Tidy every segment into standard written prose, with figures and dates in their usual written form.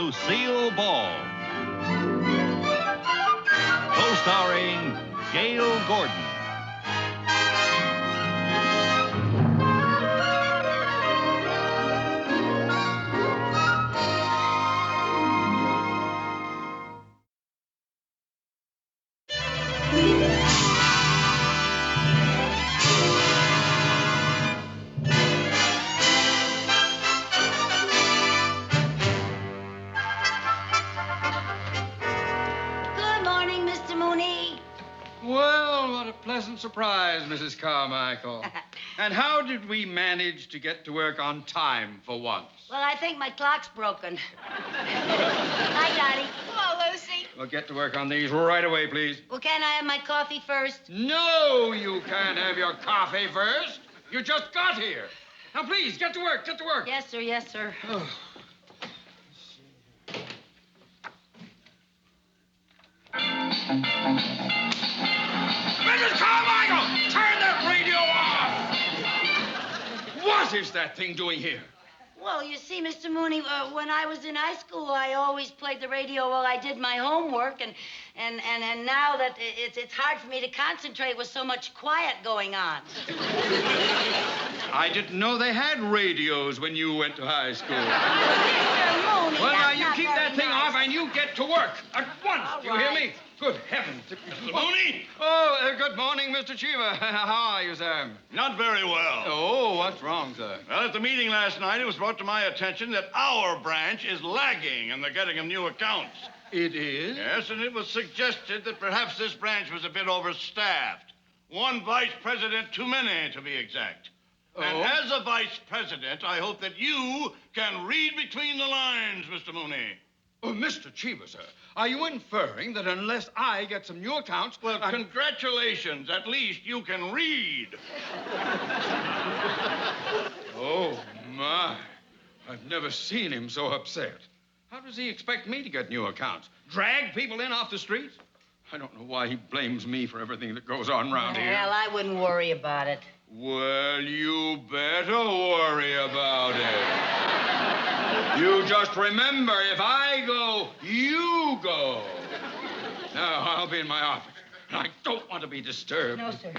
Lucille Ball. Co-starring Gail Gordon. Well, what a pleasant surprise, Mrs. Carmichael. And how did we manage to get to work on time for once? Well, I think my clock's broken. Hi, Dottie. Hello, Lucy. Well, get to work on these right away, please. Well, can I have my coffee first? No, you can't have your coffee first. You just got here. Now, please, get to work, get to work. Yes, sir, yes, sir. Mrs. Carmichael, turn that radio off! What is that thing doing here? Well, you see, Mr. Mooney, when I was in high school, I always played the radio while I did my homework, and now that it's hard for me to concentrate with so much quiet going on. I didn't know they had radios when you went to high school. Mr. Mooney, Well, now, that's you not keep very that thing nice. off and you get to work at once. All Do you hear right. me? Good heavens. Mr. Mooney? Oh, good morning, Mr. Cheever. How are you, sir? Not very well. Oh, what's wrong, sir? Well, at the meeting last night, it was brought to my attention that our branch is lagging in the getting of new accounts. It is? Yes, and it was suggested that perhaps this branch was a bit overstaffed. One vice president too many, to be exact. Oh? And as a vice president, I hope that you can read between the lines, Mr. Mooney. Oh, Mr. Cheever, sir, are you inferring that unless I get some new accounts... Well, congratulations. At least you can read. Oh, my. I've never seen him so upset. How does he expect me to get new accounts? Drag people in off the street? I don't know why he blames me for everything that goes on around here. Well, I wouldn't worry about it. Well, you better worry about it. You just remember, if I go, you go. Now, I'll be in my office. I don't want to be disturbed. No, sir.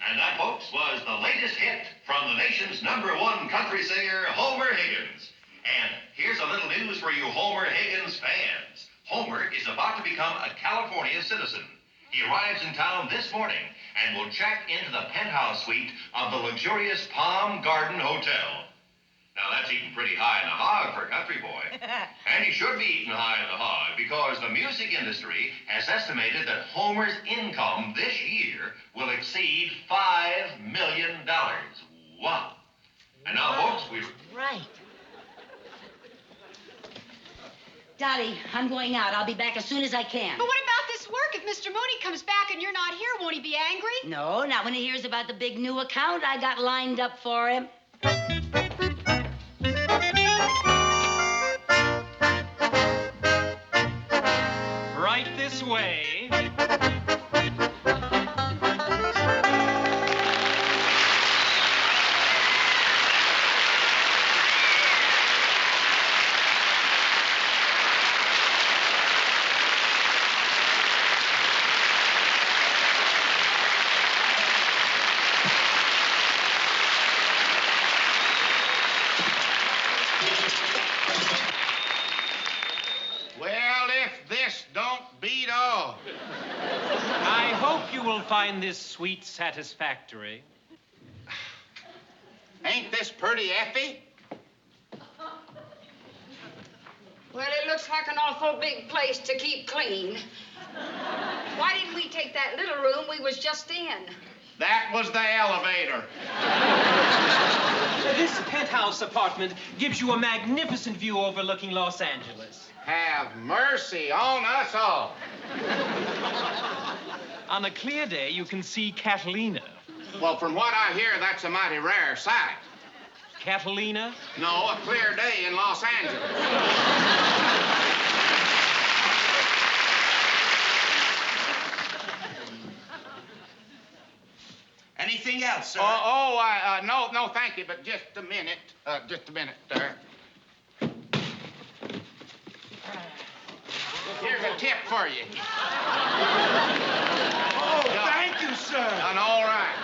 And that, folks, was the latest hit from the nation's #1 country singer, Homer Higgins. And here's a little news for you Homer Higgins fans. Homer is about to become a California citizen. He arrives in town this morning and will check into the penthouse suite of the luxurious Palm Garden Hotel. Now, that's eating pretty high in the hog for a country boy. And he should be eating high in the hog because the music industry has estimated that Homer's income this year will exceed $5 million. Wow. And now, folks, we... Right. Dottie, I'm going out. I'll be back as soon as I can. But what about this work? If Mr. Mooney comes back and you're not here, won't he be angry? No, not when he hears about the big new account I got lined up for him. Right this way. Well, if this don't beat all. I hope you will find this suite satisfactory. Ain't this pretty, Effie? Well, it looks like an awful big place to keep clean. Why didn't we take that little room we was just in? That was the elevator. This penthouse apartment gives you a magnificent view overlooking Los Angeles. Have mercy on us all. On a clear day, you can see Catalina. Well, from what I hear, that's a mighty rare sight. Catalina? No, a clear day in Los Angeles. Anything else, sir? No, thank you, but just a minute. Just a minute, sir. Here's a tip for you. Oh, thank you, sir. Done all right.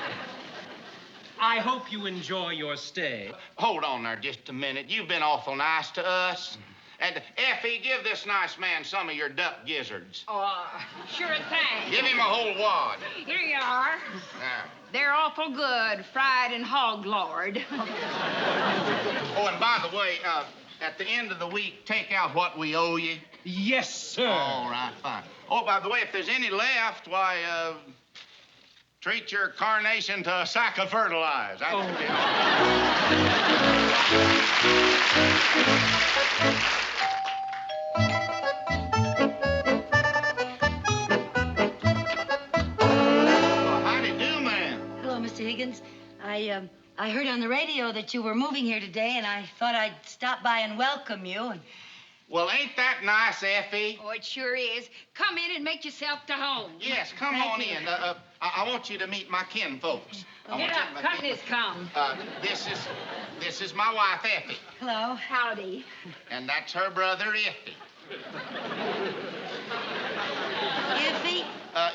I hope you enjoy your stay. Hold on there just a minute. You've been awful nice to us. And, Effie, give this nice man some of your duck gizzards. Oh, sure thing. Give him a whole wad. Here you are. Now. They're awful good, fried and hog-lard. Oh, and by the way, at the end of the week, take out what we owe you. Yes, sir. All right, fine. Oh, by the way, if there's any left, why, treat your carnation to a sack of fertilizer. That'd be Higgins, I heard on the radio that you were moving here today, and I thought I'd stop by and welcome you. And well, ain't that nice, Effie? Oh, it sure is. Come in and make yourself to home. Yes, come Thank on you. in. I want you to meet my kinfolks. Get up, company's come. This is my wife, Effie. hello. Howdy. And that's her brother, Iffy. Iffy?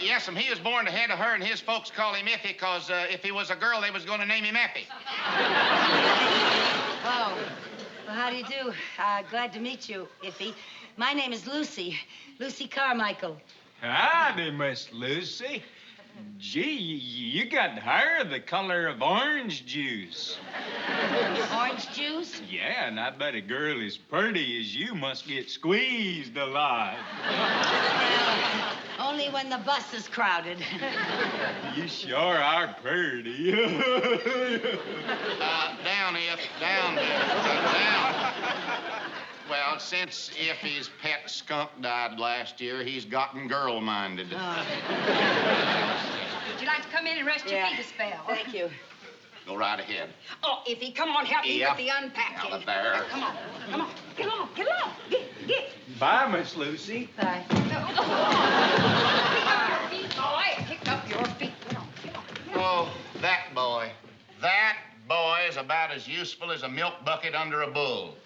Yes, he was born ahead of her, and his folks call him Iffy because if he was a girl, they was going to name him Effie. Oh, well, how do you do? Glad to meet you, Iffy. My name is Lucy. Lucy Carmichael. Howdy, Miss Lucy. Gee, you got hair the color of orange juice. Orange juice? Yeah, and I bet a girl as pretty as you must get squeezed a lot. Only when the bus is crowded. You sure are pretty. Down, Iff. Down, down. Well, since Iffy's pet skunk died last year, he's gotten girl-minded. Oh. Would you like to come in and rest your feet a spell? Thank you. Go right ahead. Oh, Iffy, come on, help me with the unpacking. Out there. Come on, come on, get along, get along. Get. Bye, Miss Lucy. Bye. Pick up your feet, boy. Pick up your feet. Get on, get on, get on. Oh, that boy. That boy is about as useful as a milk bucket under a bull.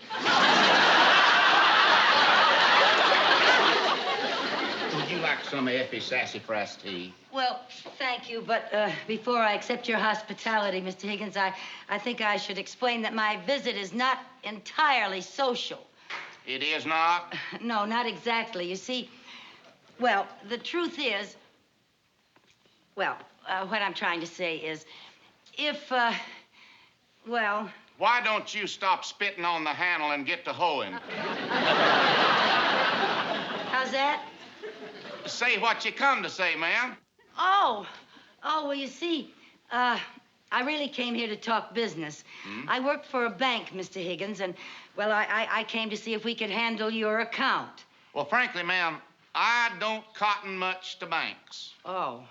Would you like some of Effie's sassafras tea? Well, thank you, but before I accept your hospitality, Mr. Higgins, I think I should explain that my visit is not entirely social. It is not? No, not exactly. You see, well, the truth is, what I'm trying to say is, if, well... Why don't you stop spitting on the handle and get to hoeing? How's that? Say what you come to say, ma'am. Oh, well, you see, I really came here to talk business. I work for a bank, Mr. Higgins, and, well, I came to see if we could handle your account. Well, frankly, ma'am, I don't cotton much to banks. Oh.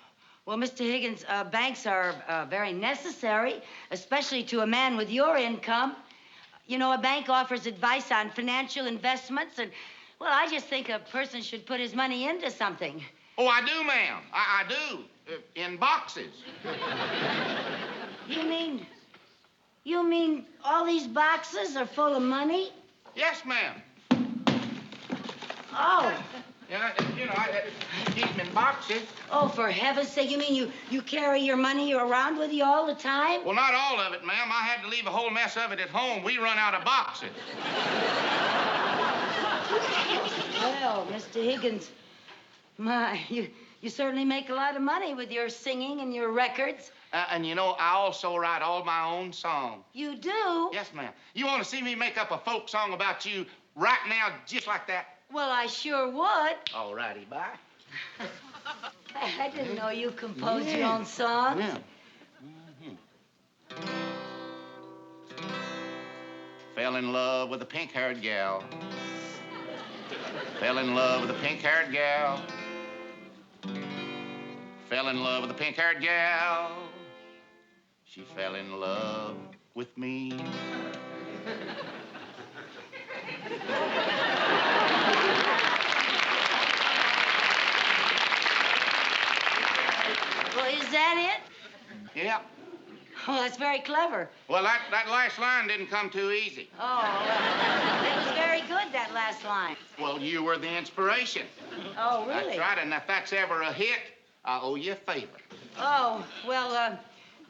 Well, Mr. Higgins, banks are very necessary, especially to a man with your income. You know, a bank offers advice on financial investments, and, well, I just think a person should put his money into something. Oh, I do, ma'am. I do. In boxes. You mean all these boxes are full of money? Yes, ma'am. Oh. Yeah, I keep them in boxes. Oh, for heaven's sake, you mean you carry your money around with you all the time? Well, not all of it, ma'am. I had to leave a whole mess of it at home. We run out of boxes. Well, Mr. Higgins, you certainly make a lot of money with your singing and your records. And I also write all my own songs. You do? Yes, ma'am. You want to see me make up a folk song about you right now, just like that? Well, I sure would. All righty, bye. I didn't know you composed your own songs. Yeah. Fell in love with a pink-haired gal. Fell in love with a pink-haired gal. Fell in love with a pink-haired gal. She fell in love with me. Well, is that it? Yeah. Well, that's very clever. Well, that last line didn't come too easy. Oh, well, it was very good, that last line. Well, you were the inspiration. Oh, really? That's right, and if that's ever a hit, I owe you a favor. Oh, well,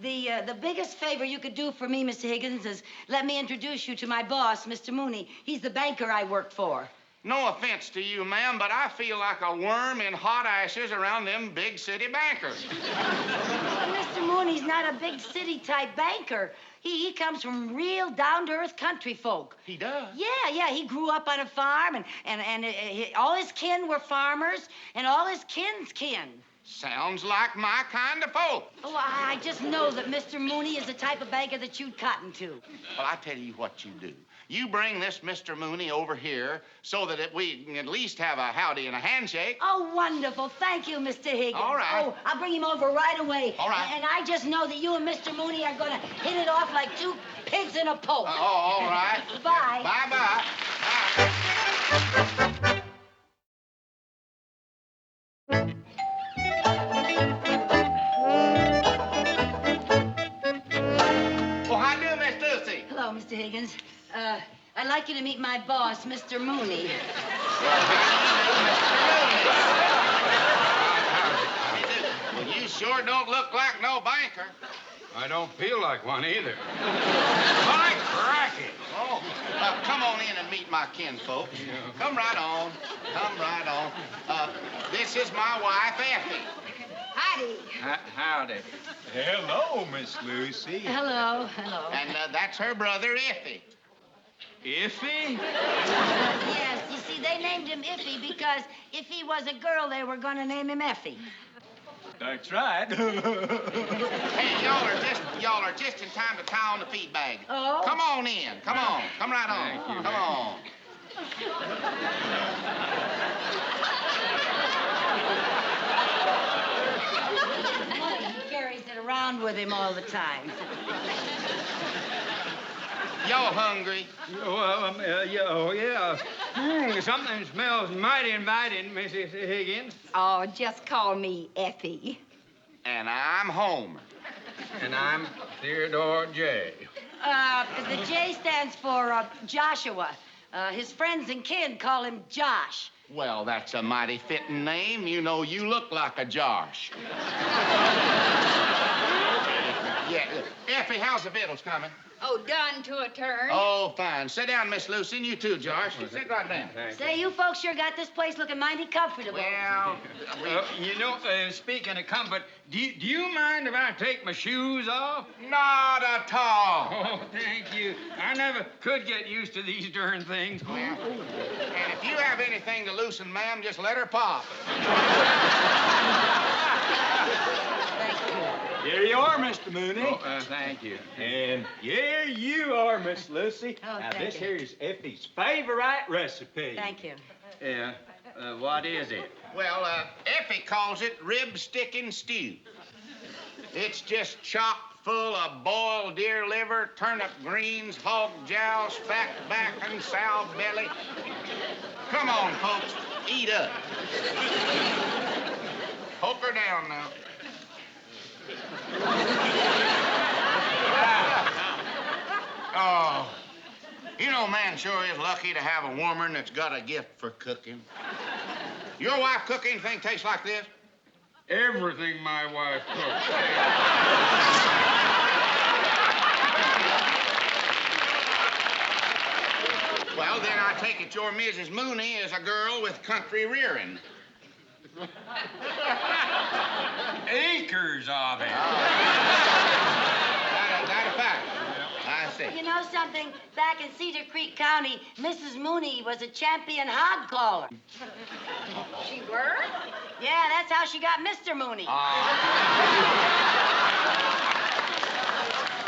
the biggest favor you could do for me, Mr. Higgins, is let me introduce you to my boss, Mr. Mooney. He's the banker I work for. No offense to you, ma'am, but I feel like a worm in hot ashes around them big city bankers. Well, Mr. Mooney's not a big city-type banker. He comes from real down-to-earth country folk. He does? Yeah. He grew up on a farm, and all his kin were farmers, and all his kin's kin. Sounds like my kind of folk. Oh, I just know that Mr. Mooney is the type of banker that you'd cotton to. Well, I tell you what you do. You bring this Mr. Mooney over here so that we can at least have a howdy and a handshake. Oh, wonderful. Thank you, Mr. Higgins. All right. Oh, I'll bring him over right away. All right. And I just know that you and Mr. Mooney are going to hit it off like two pigs in a poke. All right. Bye. Bye-bye. Oh, how do, Miss Lucy? Hello, Mr. Higgins. I'd like you to meet my boss, Mr. Mooney. Well, you sure don't look like no banker. I don't feel like one either. My cracky. Oh, come on in and meet my kinfolk. Come right on. Come right on. This is my wife, Effie. Howdy. Howdy. Hello, Miss Lucy. Hello. And that's her brother, Iffy. Iffy? Yes, you see, they named him Iffy because if he was a girl, they were going to name him Effie. That's right. Hey, y'all are just in time to tie on the feed bag. Oh? Come on in. Come on. Come right on. Thank you. Come on. He carries it around with him all the time. Y'all hungry? Well, yeah. Something smells mighty inviting, Mrs. Higgins. Oh, just call me Effie. And I'm Homer. And I'm Theodore J. The J stands for Joshua. His friends and kin call him Josh. Well, that's a mighty fitting name. You know, you look like a Josh. Yeah. Effie, how's the victuals coming? Oh, done to a turn. Oh, fine. Sit down, Miss Lucy, and you too, Josh. Sit right down. Say, you folks sure got this place looking mighty comfortable. Well, Speaking of comfort, do you mind if I take my shoes off? not at all. Oh, thank you. I never could get used to these darn things. Well, and if you have anything to loosen, ma'am, just let her pop. Thank you. Here you are, Mr. Mooney. Oh, thank you. And here you are, Miss Lucy. Oh, now, thank this you. here's Effie's favorite recipe. Thank you. Yeah. What is it? Well, Effie calls it rib sticking stew. It's just chock full of boiled deer liver, turnip greens, hog jowls, fat back, and sow belly. Come on, folks, eat up. Poke her down now. Oh, you know, man sure is lucky to have a woman that's got a gift for cooking. Your wife cook anything tastes like this? Everything my wife cooks. Well, then I take it your Mrs. Mooney is a girl with country rearing. Acres of it. That a fact. I see. You know something? Back in Cedar Creek County, Mrs. Mooney was a champion hog caller. She were? Yeah, that's how she got Mr. Mooney.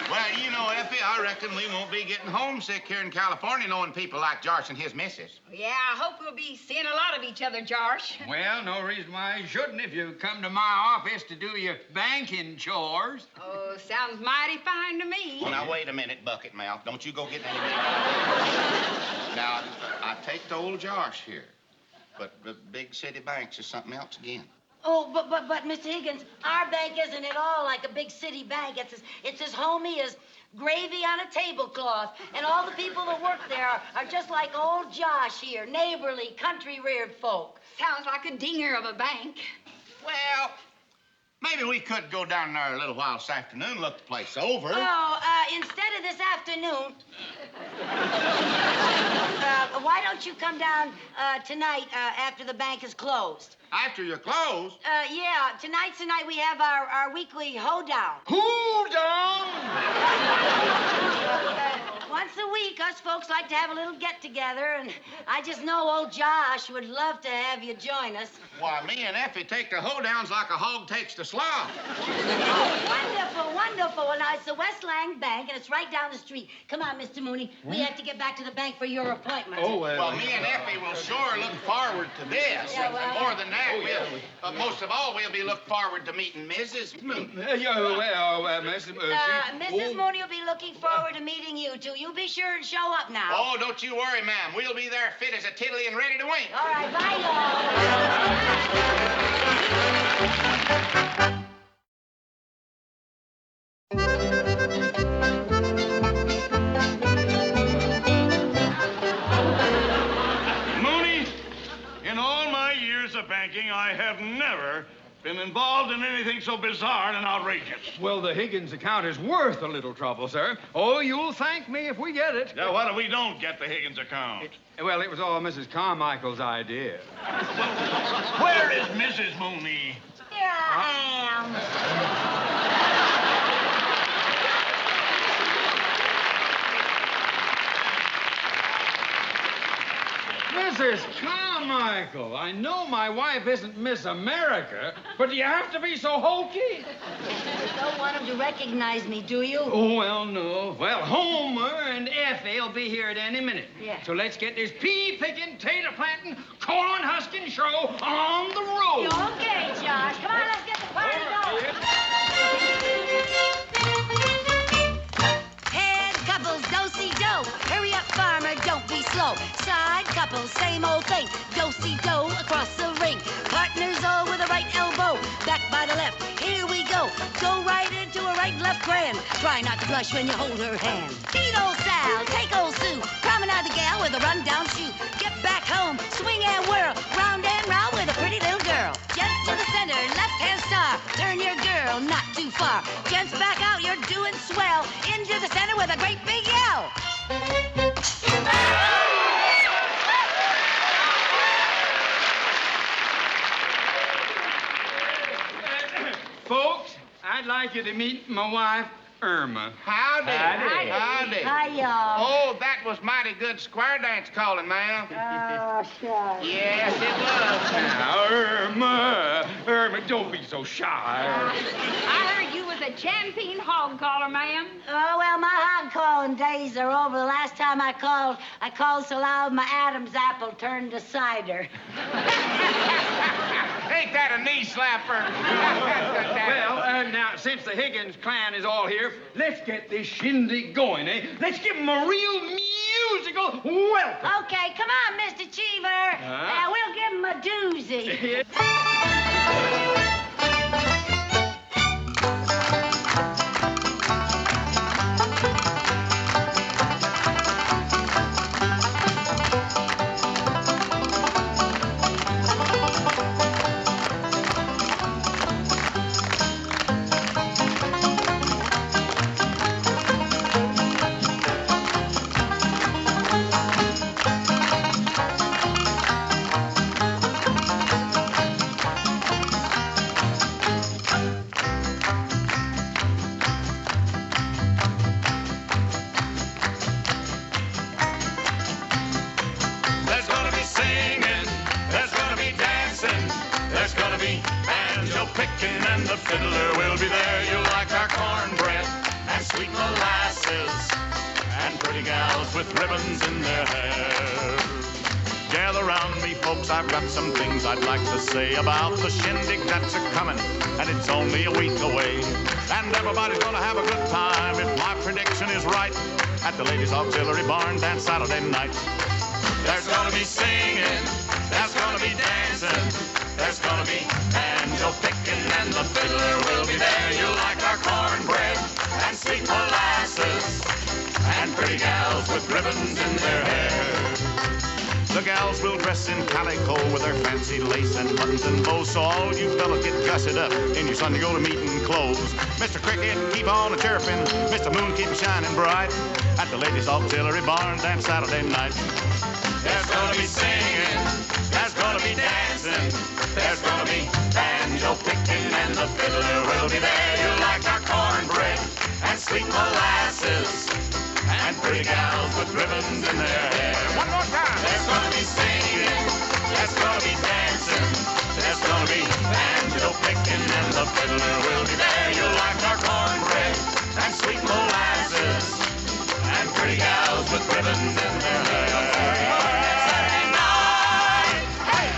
Well, you know, Effie, I reckon we won't be getting homesick here in California knowing people like Josh and his missus. Yeah, I hope we'll be seeing a lot of each other, Josh. Well, no reason why you shouldn't if you come to my office to do your banking chores. Oh, sounds mighty fine to me. Well, now, wait a minute, Bucket Mouth. Don't you go get any big... Now, I take the old Josh here, but the big city banks is something else again. Oh, but, Mr. Higgins, our bank isn't at all like a big city bank. It's as homey as gravy on a tablecloth. And all the people that work there are just like old Josh here, neighborly, country-reared folk. Sounds like a dinger of a bank. Well, maybe we could go down there a little while this afternoon, look the place over. Oh, instead of this afternoon, why don't you come down tonight after the bank is closed? After you're closed? Yeah, tonight's the night we have our weekly hoedown. Hoedown? Once a week, us folks like to have a little get-together, and I just know old Josh would love to have you join us. Why, me and Effie take the hoedowns like a hog takes the slough. Wonderful, wonderful. Well, now, it's the West Lang Bank, and it's right down the street. Come on, Mr. Mooney. We have to get back to the bank for your appointment. Oh, well, me and Effie will sure look forward to this. Yeah, well, more than that, most of all, we'll be looking forward to meeting Mrs. Mooney. Mrs. Mrs. Mooney will be looking forward to meeting you, too. You be sure and show up now. Oh, don't you worry, ma'am. We'll be there fit as a tiddly and ready to wink. All right, bye, y'all. Mooney, in all my years of banking, I have never been involved in anything so bizarre and outrageous. Well, the Higgins account is worth a little trouble, sir. Oh, you'll thank me if we get it. Now, what if we don't get the Higgins account? Well, it was all Mrs. Carmichael's idea. Where is Mrs. Mooney? Here I Mrs. Carmichael, I know my wife isn't Miss America, but do you have to be so hokey? You don't want him to recognize me, do you? Oh, well, no. Well, Homer and Effie will be here at any minute. Yeah. So let's get this pea-picking, tater-planting, corn-husking show on the road. Okay, Josh. Come on, let's get the party going. Head couples, do-si-do. Hurry up, farmer, don't be slow. Side couples, same old thing. Do-si-do across the ring. Partners all with a right elbow. Back by the left. Here we go. Go right into a right and left grand. Try not to blush when you hold her hand. Feed old Sal, take old Sue. Promenade the gal with a run-down shoe. Get back home, swing and whirl. Round and round with a pretty little girl. Just to the center, left-hand star. Turn your girl not too far. Gents back out, you're doing swell. Into the center with a great big yell. Folks, I'd like you to meet my wife, Irma. Howdy. Howdy. Hi, y'all. Oh, that was mighty good square dance calling, ma'am. Oh, shucks. Yes, it was. Now, Irma, don't be so shy. I heard you was a champion hog caller, ma'am. Oh, well, my hog calling days are over. The last time I called so loud my Adam's apple turned to cider. Ain't that a knee slapper? Well, now, since the Higgins clan is all here, let's get this shindig going, eh? Let's give them a real musical welcome. Okay, come on, Mr. Cheever. We'll give him a doozy. And the fiddler will be there. You'll like our cornbread and sweet molasses and pretty gals with ribbons in their hair. Gather round me, folks, I've got some things I'd like to say about the shindig that's a-comin', and it's only a week away. And everybody's gonna have a good time if my prediction is right at the Ladies Auxiliary Barn Dance Saturday night. There's gonna be singing, there's gonna be dancing, there's There's gonna be banjo picking and the fiddler will be there. You'll like our cornbread and sweet molasses and pretty gals with ribbons in their hair. The gals will dress in calico with their fancy lace and buttons and bows, so all you fellas get gussed up in your Sunday go-to-meeting clothes. Mr. Cricket, keep on a-chirping. Mr. Moon, keep shining bright at the Ladies' Auxiliary Barn dance Saturday night. There's gonna be singing, there's gonna be dancing, there's gonna be banjo picking and the fiddler will be there. You'll like our cornbread and sweet molasses and pretty gals with ribbons in their hair. One more time. There's gonna be singing, there's gonna be dancing, there's gonna be banjo picking and the fiddler will be there. You'll like our cornbread and sweet molasses and pretty gals with ribbons in their hair. Saturday night, hey!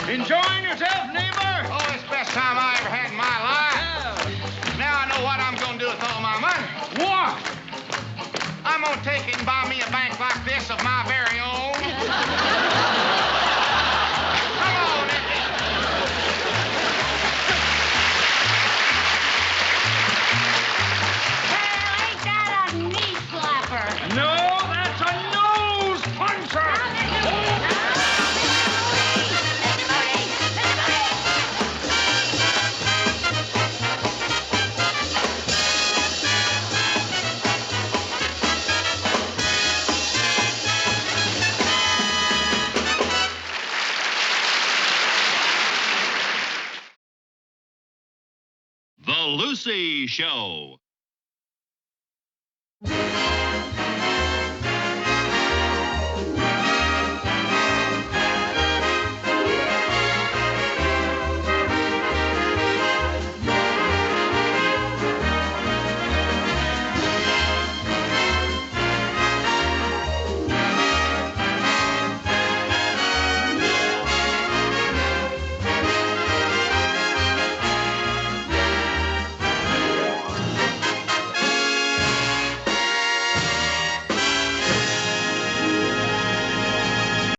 Enjoying yourself, neighbor? Oh, it's the best time I ever had in my life. Now I know what I'm going to do with all my money. What? I'm going to take it and buy me a bank like this of my very own. Come on, Ernie. Ain't that a knee slapper? No, that's a nose puncher. The Lucy Show.